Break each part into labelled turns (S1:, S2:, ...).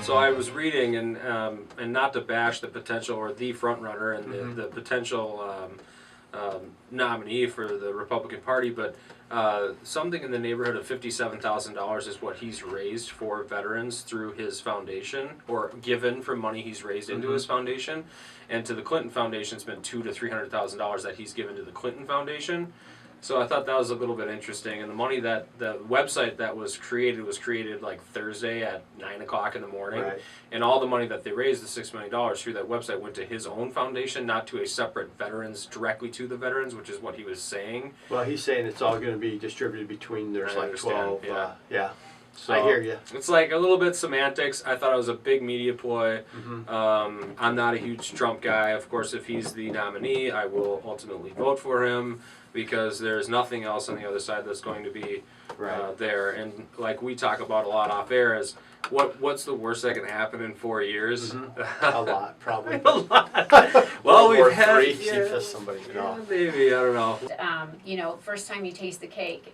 S1: So I was reading, and not to bash the potential or the front runner and the potential nominee for the Republican Party, but something in the neighborhood of $57,000 is what he's raised for veterans through his foundation, or given from money he's raised into his foundation. And to the Clinton Foundation, it's been $200,000 to $300,000 that he's given to the Clinton Foundation. So I thought that was a little bit interesting. And the money that the website that was created like Thursday at 9 o'clock in the morning.
S2: Right.
S1: And all the money that they raised, the $6 million through that website, went to his own foundation, not to a separate veterans, directly to the veterans, which is what he was saying.
S2: Well, he's saying it's all going to be distributed between, there's like 12. Yeah.
S1: So
S2: I hear you.
S1: It's like a little bit semantics. I thought it was a big media ploy. I'm not a huge Trump guy. Of course, if he's the nominee, I will ultimately vote for him, because there's nothing else on the other side that's going to be there. And like we talk about a lot off air is, what's the worst that can happen in 4 years?
S2: A lot, probably.
S1: A lot. Well, we've had
S2: somebody.
S1: Maybe, I don't know.
S3: You know, first time you taste the cake,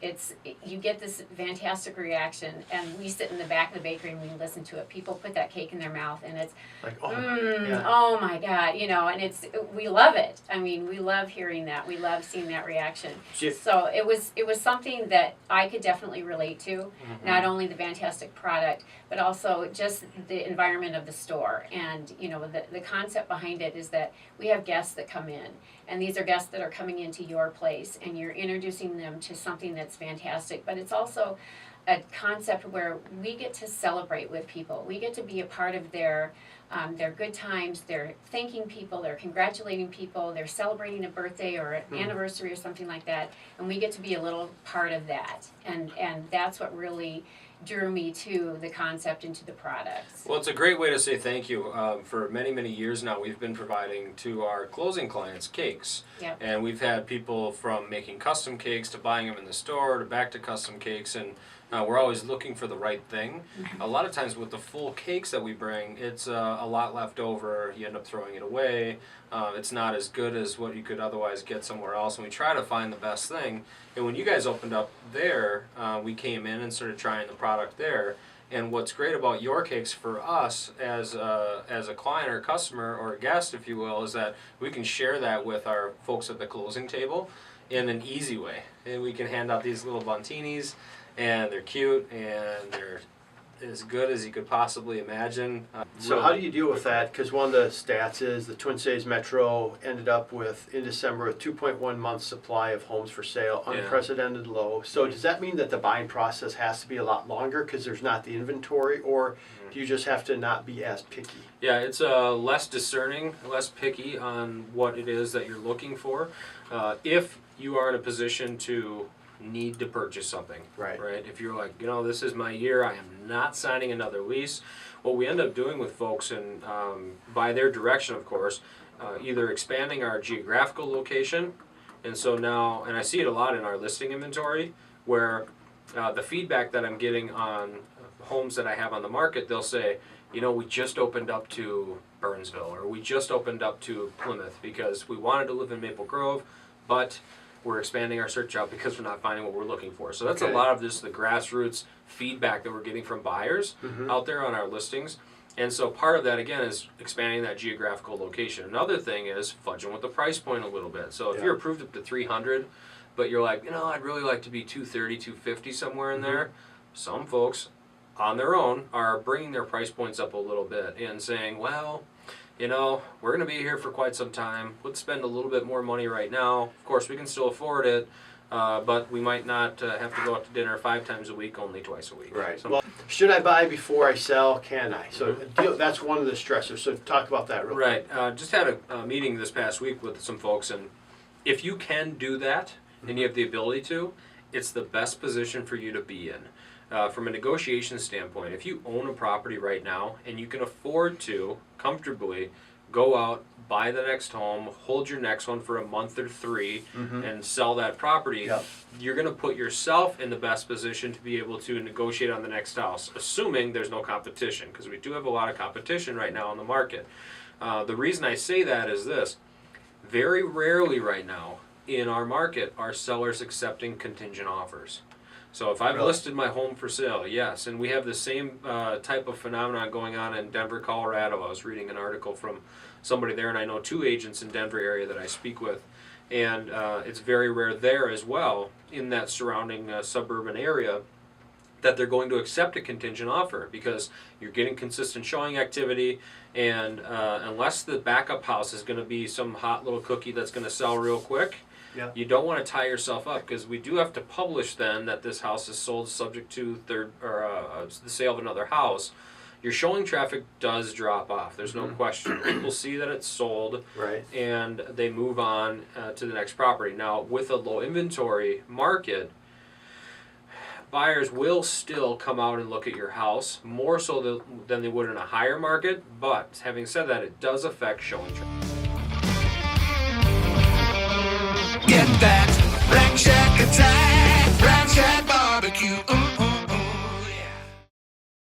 S3: you get this fantastic reaction, and we sit in the back of the bakery and we listen to it. People put that cake in their mouth, and it's
S2: like,
S3: oh my God, you know, and we love it. I mean, we love hearing that. We love seeing that reaction. So it was something that I could definitely relate to. Not only the fantastic product, but also just the environment of the store. And you know, the concept behind it is that we have guests that come in, and these are guests that are coming into your place, and you're introducing them to something that's fantastic. But it's also a concept where we get to celebrate with people. We get to be a part of their good times. They're thanking people, they're congratulating people, they're celebrating a birthday or an anniversary or something like that, and we get to be a little part of that. And that's what really drew me to the concept and to the products.
S1: Well, it's a great way to say thank you. For many, many years now, we've been providing to our closing clients cakes.
S3: Yep.
S1: And we've had people from making custom cakes to buying them in the store to back to custom cakes, and we're always looking for the right thing. A lot of times with the full cakes that we bring, it's a lot left over. You end up throwing it away. It's not as good as what you could otherwise get somewhere else, and we try to find the best thing. And when you guys opened up there, we came in and started trying the product there. And what's great about your cakes for us as a client or customer or a guest, if you will, is that we can share that with our folks at the closing table in an easy way. And we can hand out these little buntinis, and they're cute, and they're as good as you could possibly imagine.
S2: So how do you deal with that? Because one of the stats is the Twin Cities Metro ended up with, in December, a 2.1 month supply of homes for sale, unprecedented low. So does that mean that the buying process has to be a lot longer because there's not the inventory, or do you just have to not be as picky?
S1: Yeah, it's less discerning, less picky on what it is that you're looking for. If you are in a position to need to purchase something, right? If you're like, you know, this is my year, I am not signing another lease. What we end up doing with folks, and by their direction, of course, either expanding our geographical location, and so now, and I see it a lot in our listing inventory, where the feedback that I'm getting on homes that I have on the market, they'll say, you know, we just opened up to Burnsville, or we just opened up to Plymouth because we wanted to live in Maple Grove, but we're expanding our search out because we're not finding what we're looking for. So that's a lot of just the grassroots feedback that we're getting from buyers out there on our listings. And so part of that, again, is expanding that geographical location. Another thing is fudging with the price point a little bit. So if you're approved up to 300, but you're like, you know, I'd really like to be 230, 250, somewhere in there. Some folks, on their own, are bringing their price points up a little bit and saying, well, you know, we're going to be here for quite some time. Let's spend a little bit more money right now. Of course, we can still afford it, but we might not have to go out to dinner 5 times a week, only twice a week.
S2: Right. So, well, should I buy before I sell? Can I? So that's one of the stressors. So talk about that real quick.
S1: Just had a meeting this past week with some folks, and if you can do that and you have the ability to, it's the best position for you to be in. From a negotiation standpoint, if you own a property right now and you can afford to comfortably go out, buy the next home, hold your next one for a month or 3, and sell that property, you're going to put yourself in the best position to be able to negotiate on the next house, assuming there's no competition, because we do have a lot of competition right now on the market. The reason I say that is this: very rarely right now in our market are sellers accepting contingent offers. So if I've
S2: Really?
S1: listed my home for sale, yes, and we have the same type of phenomenon going on in Denver, Colorado. I was reading an article from somebody there, and I know 2 agents in Denver area that I speak with, and it's very rare there as well in that surrounding suburban area that they're going to accept a contingent offer because you're getting consistent showing activity, and unless the backup house is going to be some hot little cookie that's going to sell real quick,
S2: Yeah.
S1: you don't want to tie yourself up because we do have to publish then that this house is sold subject to the sale of another house. Your showing traffic does drop off. There's no question. People see that it's sold,
S2: Right.
S1: and they move on to the next property. Now, with a low inventory market, buyers will still come out and look at your house more so than they would in a higher market. But having said that, it does affect showing traffic.
S4: Get that Rack Shack attack, Rack Shack barbecue.